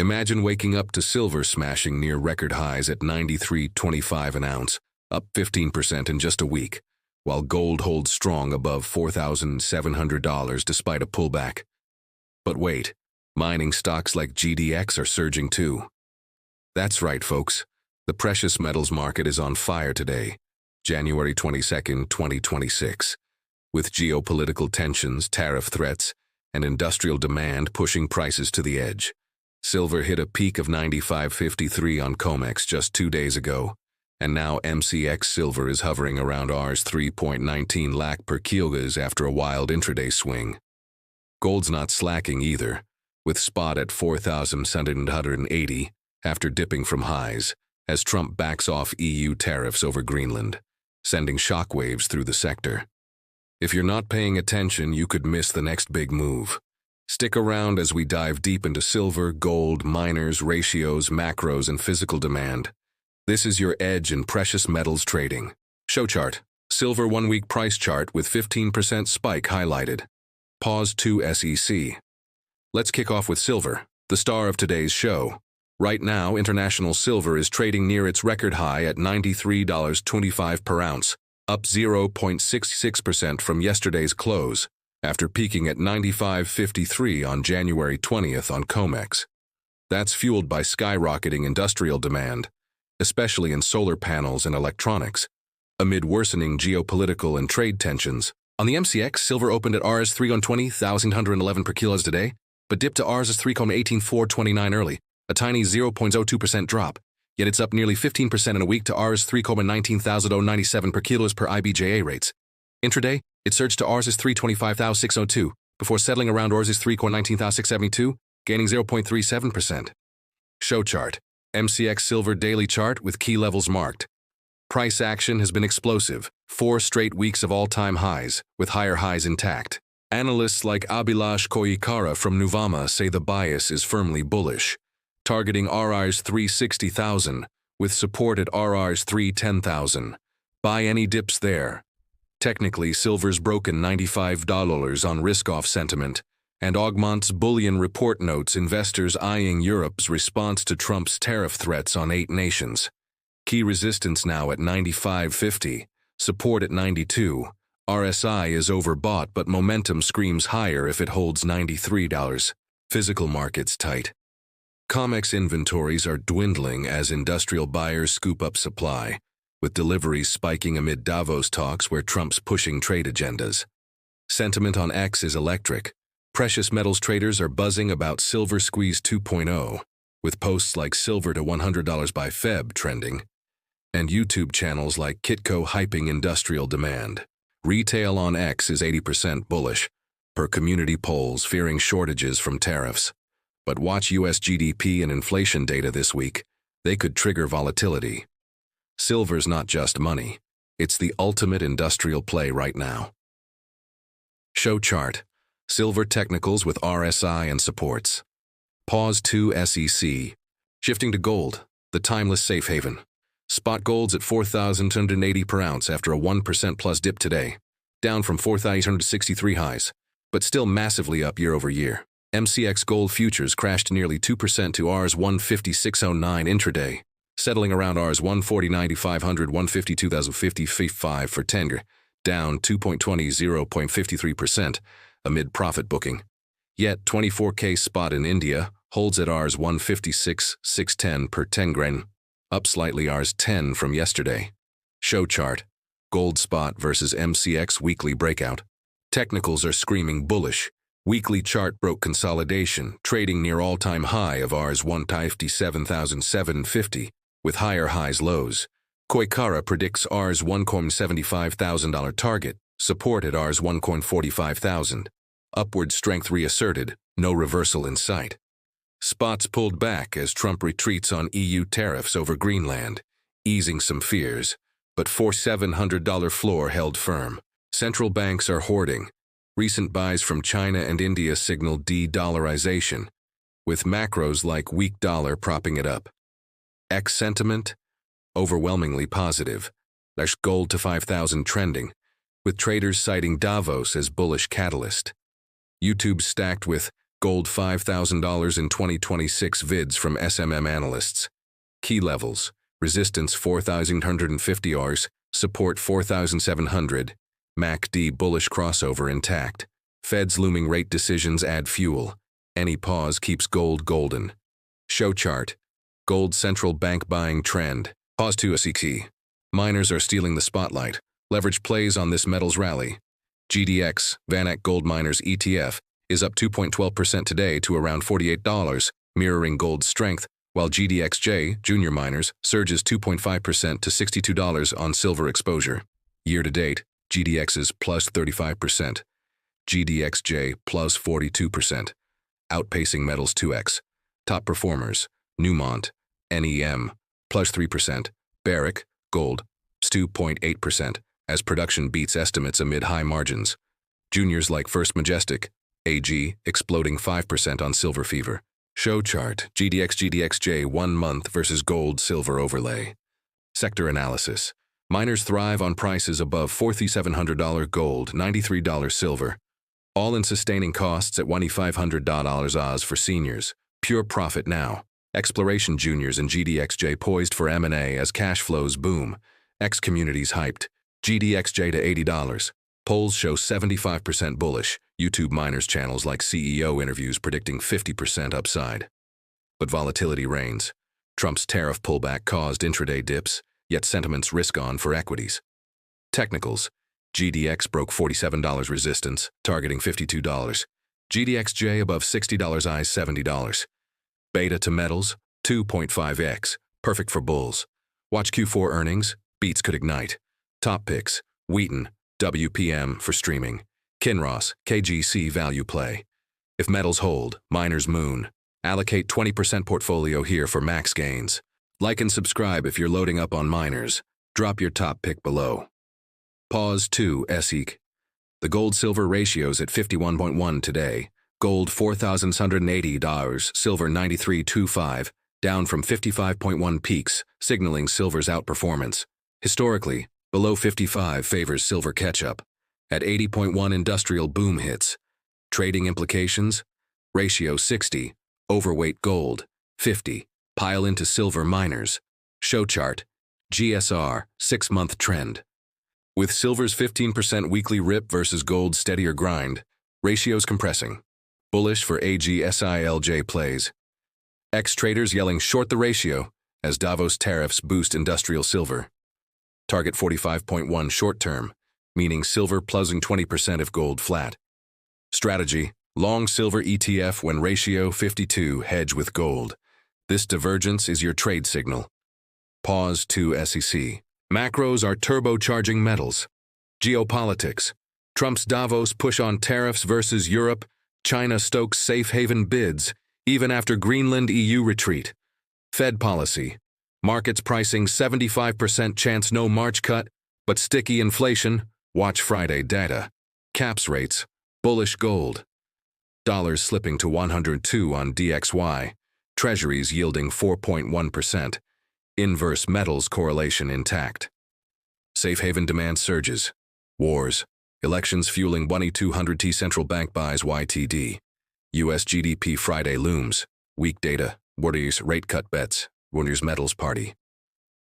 Imagine waking up to silver smashing near record highs at 93.25 an ounce, up 15% in just a week, while gold holds strong above $4,700 despite a pullback. But wait, mining stocks like GDX are surging too. That's right, folks. The precious metals market is on fire today, January 22, 2026, with geopolitical tensions, tariff threats, and industrial demand pushing prices to the edge. Silver hit a peak of 95.53 on COMEX just 2 days ago, and now MCX silver is hovering around Rs 3.19 lakh per kilogram after a wild intraday swing. Gold's not slacking either, with spot at 4,780 after dipping from highs, as Trump backs off EU tariffs over Greenland, sending shockwaves through the sector. If you're not paying attention, you could miss the next big move. Stick around as we dive deep into silver, gold, miners, ratios, macros, and physical demand. This is your edge in precious metals trading. Show chart. Silver 1-week price chart with 15% spike highlighted. Pause to SEC. Let's kick off with silver, the star of today's show. Right now, international silver is trading near its record high at $93.25 per ounce, up 0.66% from yesterday's close, after peaking at 95.53 on January 20th on COMEX. That's fueled by skyrocketing industrial demand, especially in solar panels and electronics, amid worsening geopolitical and trade tensions. On the MCX, silver opened at Rs 3.20,111 per kilos today, but dipped to Rs 3.18429 early, a tiny 0.02% drop, yet it's up nearly 15% in a week to Rs 3.19,097 per kilos per IBJA rates. Intraday, it surged to Rs 3.25,602, before settling around Rs 3.19,672, gaining 0.37%. Show chart. MCX silver daily chart with key levels marked. Price action has been explosive, 4 straight weeks of all-time highs, with higher highs intact. Analysts like Abhilash Koyikara from Nuvama say the bias is firmly bullish, targeting Rs 360,000, with support at Rs 310,000. Buy any dips there. Technically, silver's broken $95 on risk-off sentiment, and augments bullion report notes investors eyeing Europe's response to Trump's tariff threats on 8 nations. Key resistance now at 95.50, support at 92. RSI is overbought, but momentum screams higher if it holds $93. Physical markets tight. COMEX inventories are dwindling as industrial buyers scoop up supply, with deliveries spiking amid Davos talks where Trump's pushing trade agendas. Sentiment on X is electric. Precious metals traders are buzzing about Silver Squeeze 2.0, with posts like Silver to $100 by Feb trending, and YouTube channels like Kitco hyping industrial demand. Retail on X is 80% bullish, per community polls fearing shortages from tariffs. But watch US GDP and inflation data this week. They could trigger volatility. Silver's not just money. It's the ultimate industrial play right now. Show chart. Silver technicals with RSI and supports. Pause to SEC. Shifting to gold, the timeless safe haven. Spot gold's at 4,280 per ounce after a 1% plus dip today, down from 4,863 highs, but still massively up year over year. MCX gold futures crashed nearly 2% to Rs 156.09 intraday, settling around Rs 140.9500, 152,050.55 for 10-year, down 0.53% amid profit booking. Yet 24K spot in India holds at Rs 156.610 per 10 grain, up slightly Rs 10 from yesterday. Show chart. Gold spot versus MCX weekly breakout. Technicals are screaming bullish. Weekly chart broke consolidation, trading near all-time high of Rs 157,750, with higher highs-lows. Koikara predicts Rs 1.75,000 target, support at Rs 1.45,000. Upward strength reasserted, no reversal in sight. Spots pulled back as Trump retreats on EU tariffs over Greenland, easing some fears, but $4,700 floor held firm. Central banks are hoarding. Recent buys from China and India signal de-dollarization, with macros like weak dollar propping it up. X sentiment? Overwhelmingly positive. There's gold to 5,000 trending, with traders citing Davos as bullish catalyst. YouTube stacked with Gold $5,000 in 2026 vids from SMM analysts. Key levels. Resistance 4,150 Rs, support 4,700. MACD bullish crossover intact. Fed's looming rate decisions add fuel. Any pause keeps gold golden. Show chart. Gold central bank buying trend. Pause to a key. Miners are stealing the spotlight. Leverage plays on this metals rally. GDX, VanEck Gold Miners ETF, is up 2.12% today to around $48, mirroring gold's strength, while GDXJ, Junior Miners, surges 2.5% to $62 on silver exposure. Year-to-date, GDX is plus 35%, GDXJ plus 42%, outpacing metals 2x. Top performers, Newmont, NEM, plus 3%, Barrick, Gold, 2.8%, as production beats estimates amid high margins. Juniors like First Majestic, AG, exploding 5% on silver fever. Show chart, GDXJ 1 month versus gold silver overlay. Sector analysis. Miners thrive on prices above $4,700 gold, $93 silver. All-in sustaining costs at $2,500 Oz for seniors. Pure profit now. Exploration juniors and GDXJ poised for M&A as cash flows boom. X-communities hyped. GDXJ to $80. Polls show 75% bullish. YouTube miners channels like CEO interviews predicting 50% upside. But volatility reigns. Trump's tariff pullback caused intraday dips, yet sentiment's risk-on for equities. Technicals. GDX broke $47 resistance, targeting $52. GDXJ above $60 eyes $70. Beta to metals, 2.5x, perfect for bulls. Watch Q4 earnings, beats could ignite. Top picks, Wheaton, WPM for streaming. Kinross, KGC value play. If metals hold, miners moon. Allocate 20% portfolio here for max gains. Like and subscribe if you're loading up on miners. Drop your top pick below. Pause 2 SEC. The gold-silver ratio's at 51.1 today. Gold $4,180, silver 93.25, down from 55.1 peaks, signaling silver's outperformance. Historically, below 55 favors silver catch-up. At 80.1 industrial boom hits. Trading implications? Ratio 60, overweight gold, 50, pile into silver miners. Show chart, GSR, 6-month trend. With silver's 15% weekly rip versus gold's steadier grind, ratios compressing. Bullish for AGSILJ plays. Ex-traders yelling short the ratio as Davos tariffs boost industrial silver. Target 45.1 short-term, meaning silver plussing 20% if gold flat. Strategy, long silver ETF when ratio 52 hedge with gold. This divergence is your trade signal. Pause 2 SEC. Macros are turbocharging metals. Geopolitics. Trump's Davos push on tariffs versus Europe. China stokes safe haven bids, even after Greenland EU retreat. Fed policy. Markets pricing 75% chance no March cut, but sticky inflation. Watch Friday data. Caps rates. Bullish gold. Dollars slipping to 102 on DXY. Treasuries yielding 4.1%. Inverse metals correlation intact. Safe haven demand surges. Wars. Elections fueling 1,200T central bank buys YTD. US GDP Friday looms. Weak data. Warriors rate cut bets. Warriors metals party.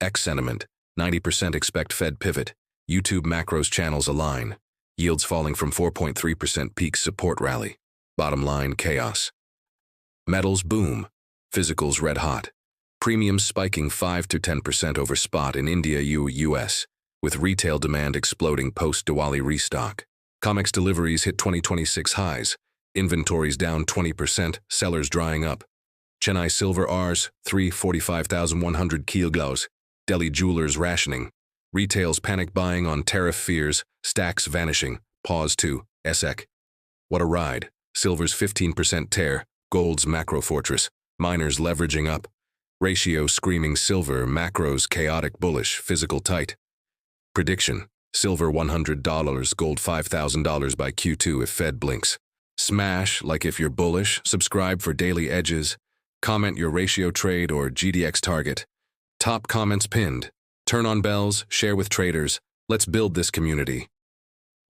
X sentiment. 90% expect Fed pivot. YouTube macros channels align. Yields falling from 4.3% peak support rally. Bottom line chaos. Metals boom. Physicals red hot. Premiums spiking 5 to 10% over spot in India US, with retail demand exploding post-Diwali restock. COMEX deliveries hit 2026 highs. Inventories down 20%, sellers drying up. Chennai silver Rs, 345,100 kilogrammes. Delhi jewelers rationing. Retail's panic buying on tariff fears, stacks vanishing. Pause 2 SEC. What a ride. Silver's 15% tear, gold's macro fortress. Miners leveraging up. Ratio screaming silver, macros chaotic bullish, physical tight. Prediction, silver $100, gold $5,000 by Q2 if Fed blinks. Smash like if you're bullish, subscribe for daily edges. Comment your ratio trade or GDX target. Top comments pinned. Turn on bells, share with traders. Let's build this community.